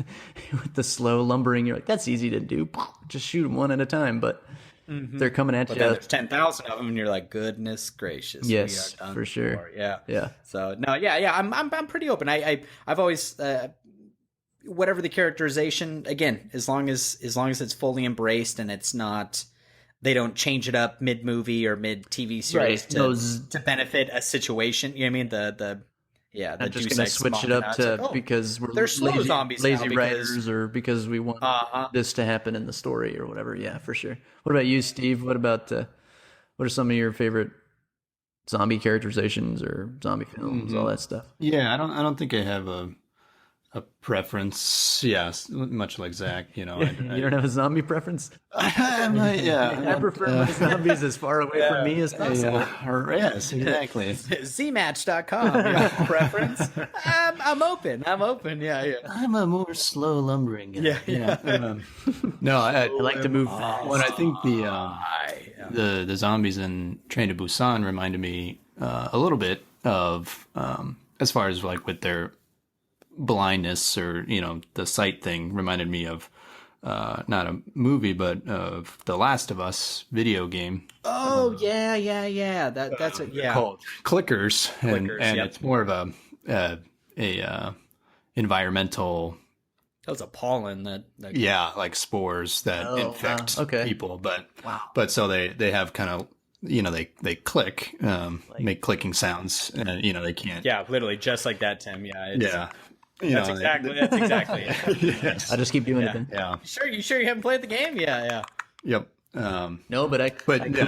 the slow lumbering. You're like, that's easy to do. Just shoot them one at a time, but. Mm-hmm. They're coming at you. Then there's 10,000 of them, and you're like, goodness gracious. Yes, we are done for sure. Yeah. So no, yeah. I'm pretty open. I've always whatever the characterization, again, as long as it's fully embraced and it's not, they don't change it up mid movie or mid TV series to benefit a situation. You know what I mean? I'm just going to switch it up to because we're lazy writers, or because we want this to happen in the story or whatever. Yeah, for sure. What about you, Steve? What are some of your favorite zombie characterizations or zombie films, all that stuff? Yeah, I don't think I have a preference. Yes, much like Zach, you don't have a zombie preference? I prefer my zombies as far away from me as possible. Yes, exactly. Zmatch.com preference. I'm open. Yeah. I'm a more slow lumbering guy. Yeah. No, I like to move fast. When I think the zombies in Train to Busan reminded me a little bit of as far as like with their blindness or the sight thing, reminded me of not a movie but of the Last of Us video game. Yeah, that's it. Yeah, called Clickers, and it's more of a environmental. That was a pollen that like spores that infect people, but so they have kind of they click, make clicking sounds, and they can't. Yeah, literally just like that, Tim. Yeah. Yeah. That's exactly it. Yes. I'll just keep doing it then. Yeah. You sure you haven't played the game? Yeah. Yep. No, but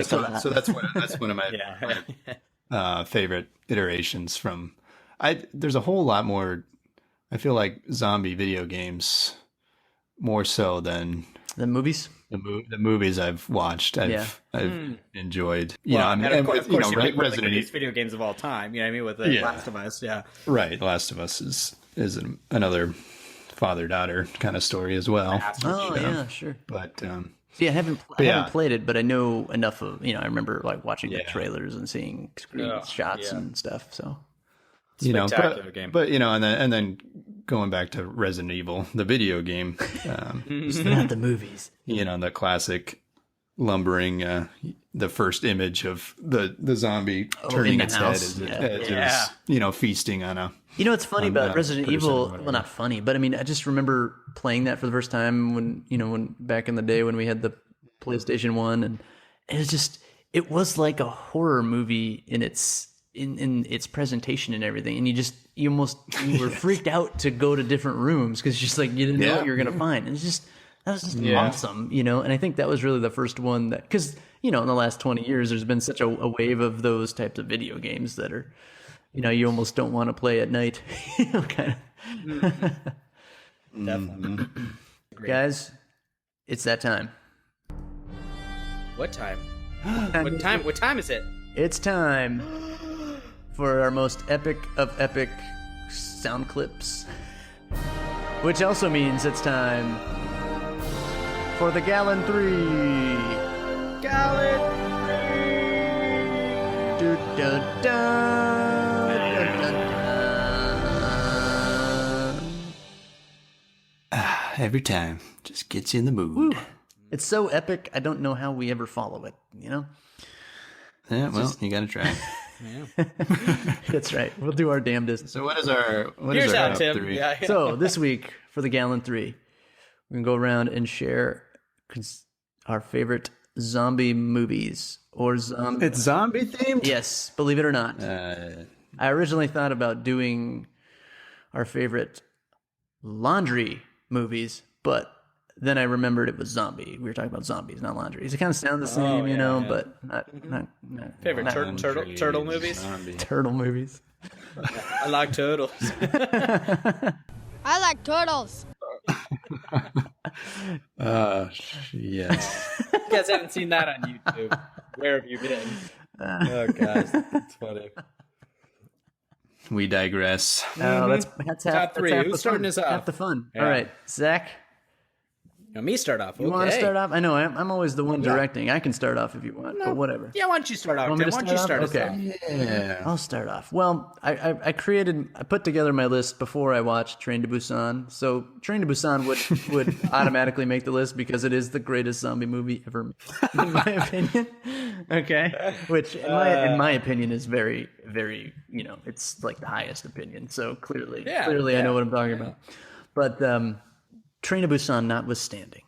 so that's one of my favorite iterations from. There's a whole lot more. I feel like zombie video games more so than the movies. The movies I've watched, I've enjoyed. Of course, Resident Evil video games of all time. You know what I mean? With the Last of Us, yeah. Right, Last of Us is another father-daughter kind of story as well. Yeah, sure. But I haven't played it, but I know enough of. I remember like watching the trailers and seeing shots and stuff. So. Spectacular game. But and then going back to Resident Evil, the video game, not the movies. The classic lumbering, the first image of the zombie turning its head as it was, feasting on a. It's funny about Resident Evil. Well, not funny, but I mean, I just remember playing that for the first time when back in the day when we had the PlayStation 1, and it was like a horror movie in its presentation and everything, and you were freaked out to go to different rooms because just like you didn't know what you were gonna find. And that was just awesome, And I think that was really the first one that, because in the last 20 years there's been such a wave of those types of video games that are, you almost don't want to play at night, kind of. Definitely, guys. It's that time. What time? What time is it? It's time for our most epic of epic sound clips. Which also means it's time for the Gallen 3. Gallen! Dun, dun, dun, dun, dun, dun. Every time. Just gets you in the mood. It's so epic, I don't know how we ever follow it, you know? Yeah, well, you gotta try. That's right. We'll do our damnedest. So what is our Here's how, top Tim. 3? Yeah. So this week for the Gallen 3, we're going to go around and share our favorite zombie movies or zombie. It's zombie themed? Yes, believe it or not. I originally thought about doing our favorite laundry movies, but then I remembered it was zombie. We were talking about zombies, not laundry. It kind of sound the same, you know, but not Favorite turtle movies? turtle movies. I like turtles. I like turtles. Yes. You guys haven't seen that on YouTube. Where have you been? Oh, guys. It's funny. We digress. Oh, that's half, Top 3. That's half Who's the starting fun. us off? Half the fun. Yeah. All right, Zach, Now, me start off. you want to start off? I know I'm always the one directing. I can start off if you want, but whatever. Yeah, why don't you start off, Want me Tim? to Why don't you start start us off? off? Okay. Yeah. I'll start off. Well, I put together my list before I watched Train to Busan. So Train to Busan would automatically make the list because it is the greatest zombie movie ever made, in my opinion. Okay. Which in my opinion is very, very, it's like the highest opinion. So clearly I know what I'm talking about. But Train to Busan notwithstanding,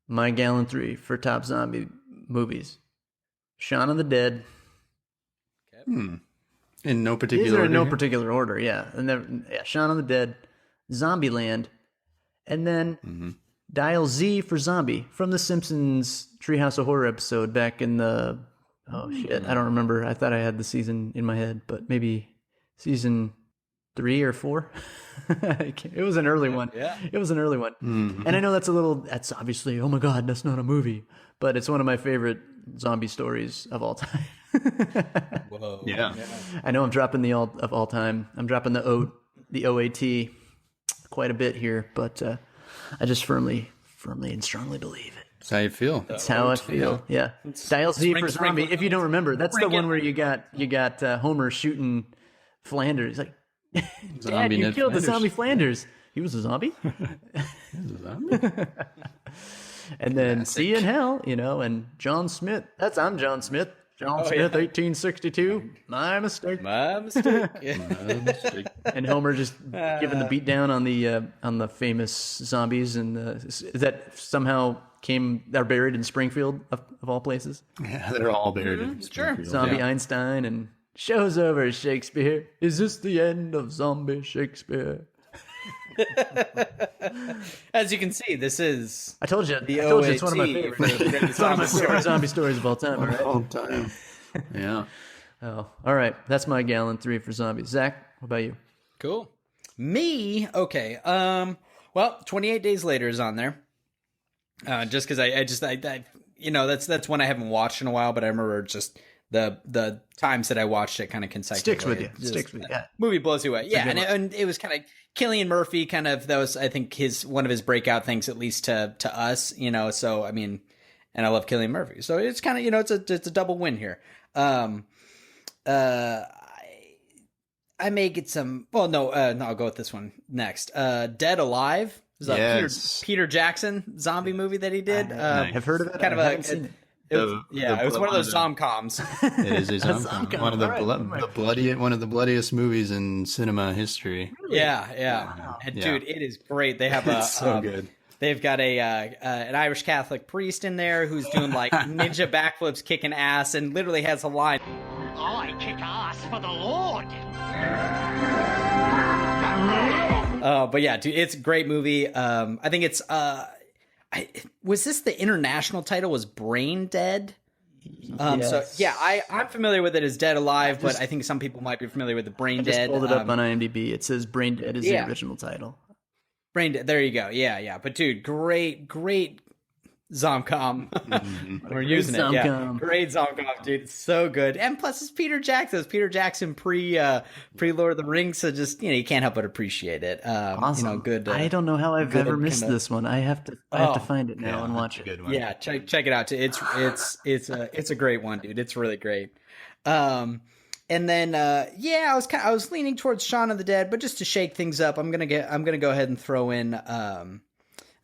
my Gallen 3 for top zombie movies: Shaun of the Dead. In no particular These are in no order? particular order, yeah. And then, Shaun of the Dead, Zombieland, and then Dial Z for Zombie from the Simpsons Treehouse of Horror episode back in the... Oh, shit. I don't remember. I thought I had the season in my head, but maybe season 3 or 4. It was an early one. Yeah. It was an early one. And I know that's obviously, oh my God, that's not a movie. But it's one of my favorite zombie stories of all time. Whoa. Yeah. I know I'm dropping the of all time. I'm dropping the OAT quite a bit here, but I just firmly and strongly believe it. That's how you feel. That's how I feel. Yeah. Dial Z for zombie. If you don't remember, that's the one where you got Homer shooting Flanders. He's like, Dad, Zombie you Ned killed the Flanders. zombie Flanders. He was a zombie. And then See You in Hell, and John Smith. I'm John Smith. John Smith, 1862. My mistake. My mistake. And Homer just giving the beat down on the famous zombies and that somehow are buried in Springfield of all places. Yeah, they're all buried in Sure. Springfield. Zombie Einstein and show's over Shakespeare. Is this the end of zombie Shakespeare? As you can see, this is I told you the it's one of my OAT favorite for the greatest zombie story. zombie stories of all time. All right. All time. Yeah. Oh, all right. That's my Gallen 3 for zombies. Zach, what about you? Cool. Me? Okay. Well, 28 Days Later is on there. Just because I that's one I haven't watched in a while, but I remember just the times that I watched it kind of consecutively. Sticks with you. Yeah. Movie blows you away. Yeah, and it was kind of Cillian Murphy. That was, I think, one of his breakout things, at least to us. So I mean, and I love Cillian Murphy, so it's kind of it's a double win here. I may get some. Well, no, I'll go with this one next. Dead Alive. It was a Peter Jackson zombie movie that he did. I've heard of it. Kind of I haven't seen it. It was one of those zom-coms. It is a zom-com. One of the one of the bloodiest movies in cinema history. Yeah. And dude, it is great. They have It's so good. They've got an Irish Catholic priest in there who's doing like ninja backflips, kicking ass, and literally has a line. I kick ass for the Lord. But yeah, dude, it's a great movie. I think it's was this the international title? Was Brain Dead? Yes. So yeah, I'm familiar with it as Dead Alive, but I think some people might be familiar with the Brain I Dead. just pulled it up on IMDb. It says Brain Dead is the original title. Brain Dead. There you go. Yeah. But dude, great zom-com. We're using it. Yeah, great zom-com, dude. It's so good. And plus, it's Peter Jackson. It's Peter Jackson pre Lord of the Rings. So just you can't help but appreciate it. Awesome. Good. I don't know how I've ever missed kinda, this one. I have to find it now and watch it. Good one. Yeah, check it out. It's a great one, dude. It's really great. And then I was leaning towards Shaun of the Dead, but just to shake things up, I'm gonna go ahead and throw in Dawn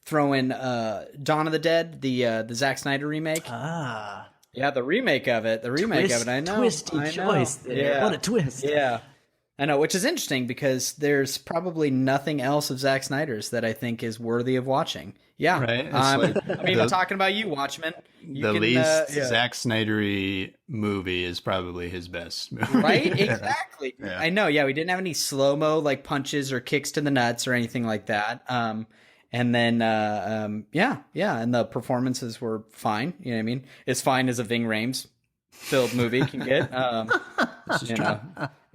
of the Dead, the Zack Snyder remake. Yeah, the remake of it. I know. Twisty choice there. Yeah. What a twist. Yeah. I know, which is interesting because there's probably nothing else of Zack Snyder's that I think is worthy of watching. Yeah, Right? It's I'm talking about you, Watchmen. The least Zack Snyder-y movie is probably his best movie. Right? Exactly. Yeah. I know. Yeah, we didn't have any slow-mo like punches or kicks to the nuts or anything like that. And then, and the performances were fine. You know what I mean? As fine as a Ving Rhames filled movie can get.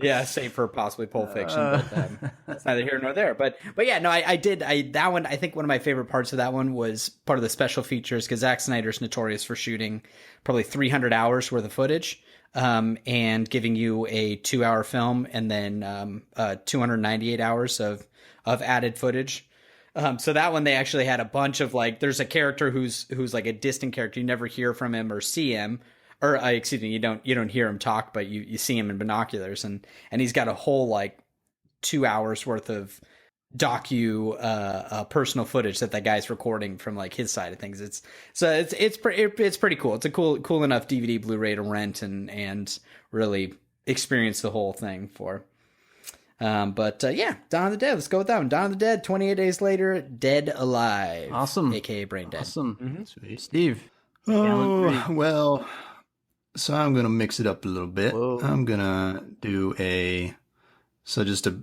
Yeah, save for possibly Pulp Fiction, but that's neither here nor there. But yeah, no, that one. I think one of my favorite parts of that one was part of the special features because Zack Snyder's notorious for shooting probably 300 hours worth of footage, and giving you a 2-hour film and then 298 hours of added footage. So that one they actually had a bunch of there's a character who's like a distant character. You never hear from him or see him. Or excuse me, you don't hear him talk, but you see him in binoculars, and he's got a whole 2 hours worth of personal footage that guy's recording from his side of things. It's pretty cool. It's a cool enough DVD Blu-ray to rent and really experience the whole thing for. Dawn of the Dead. Let's go with that one. Dawn of the Dead. 28 days later, Dead Alive. Awesome, aka Brain Dead. Awesome, Steve. Oh well. So I'm going to mix it up a little bit. Whoa. I'm going to do just a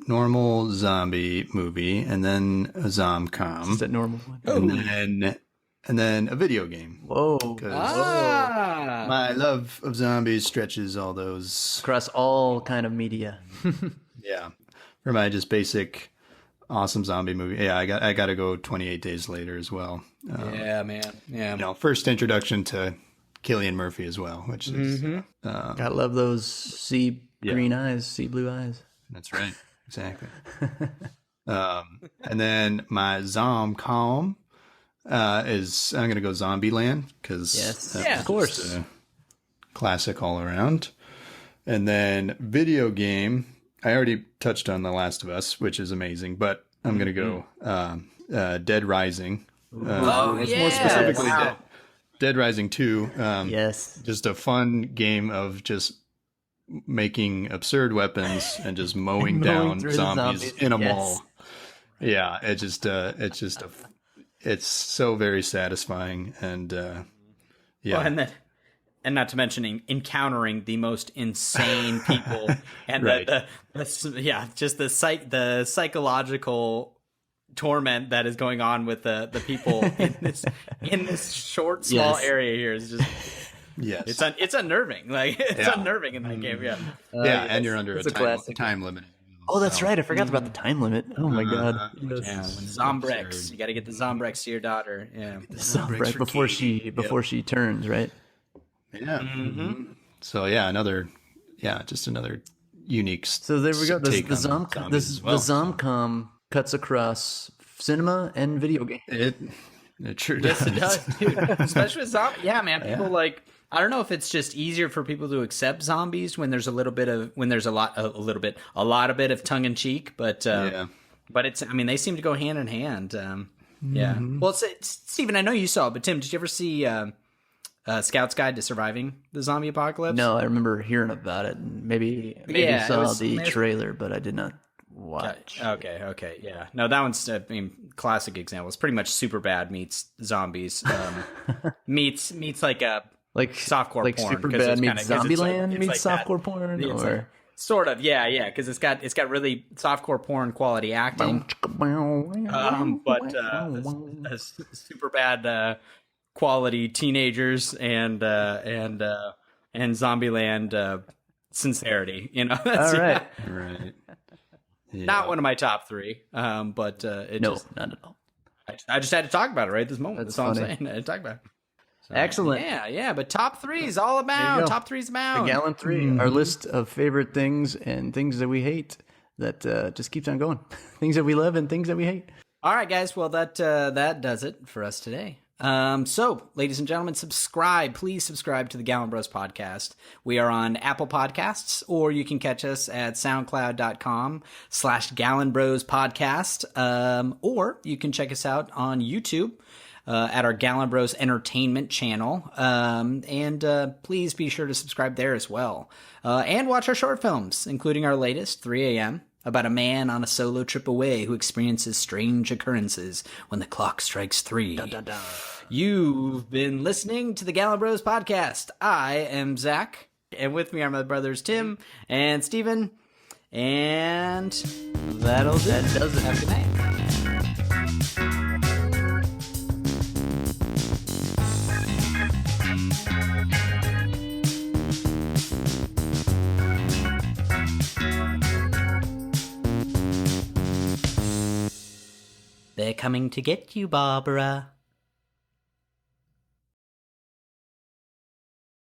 normal zombie movie and then a zom-com. Is that normal one? And then a video game. Whoa. My love of zombies stretches all those. Across all kind of media. Yeah. For my just basic awesome zombie movie. Yeah, I got to go 28 Days Later as well. Yeah, man. Yeah. First introduction to Cillian Murphy as well, which is Gotta love those sea green eyes, sea blue eyes. That's right, exactly. And then my zom-com is I'm gonna go Zombieland because of course, classic all around. And then video game, I already touched on The Last of Us, which is amazing, but I'm gonna go Dead Rising. More specifically, Dead Rising 2. Yes. Just a fun game of just making absurd weapons and just mowing down zombies in a mall. Yeah, it's so very satisfying and Well, and not to mention encountering the most insane people and Right. the psychological torment that is going on with the people in this short small area here is just it's unnerving. It's unnerving in that game. And you're under a time limit. Oh, that's right. I forgot about the time limit. Oh my god. Zombrex. You got to get the Zombrex to your daughter. Yeah. Right before she turns, right? Yeah. Mm-hmm. So another unique. So there we go. take The on zombies as well. zom-com cuts across cinema and video game. It sure does. Yes, it does, dude. Especially with zombies. Yeah, man. People I don't know if it's just easier for people to accept zombies when there's a lot of tongue in cheek, but it's. I mean, they seem to go hand in hand. Yeah. Well, Steven, I know you saw it, but Tim, did you ever see Scout's Guide to Surviving the Zombie Apocalypse? No, I remember hearing about it. Maybe saw the trailer, but I did not watch. Okay, yeah. No, that one's classic example. It's pretty much Superbad meets zombies. meets like softcore porn. Superbad meets Zombieland meets softcore porn, or sort of, yeah. Because it's got really softcore porn quality acting, but Superbad quality teenagers and Zombieland sincerity. That's, all right. Right. Yeah. Not one of my top three, but not at all. I just had to talk about it right this moment. That's all I'm funny. saying. I had to talk about it. So, Excellent. Yeah. But top three is all you about. go. Top three is The about. Gallen 3, our list of favorite things and things that we hate that just keeps on going. Things that we love and things that we hate. All right, guys. Well, that does it for us today. So, ladies and gentlemen, subscribe. Please subscribe to the Gallen Bros podcast. We are on Apple Podcasts, or you can catch us at soundcloud.com/Gallen Bros podcast. Or you can check us out on YouTube. At our Gallen Bros Entertainment channel. And please be sure to subscribe there as well. And watch our short films, including our latest, 3 a.m., about a man on a solo trip away who experiences strange occurrences when the clock strikes 3. Dun, dun, dun. You've been listening to the Gallen Bros podcast. I am Zach, and with me are my brothers Tim and Steven. And that does it. Have a good night. They're coming to get you, Barbara.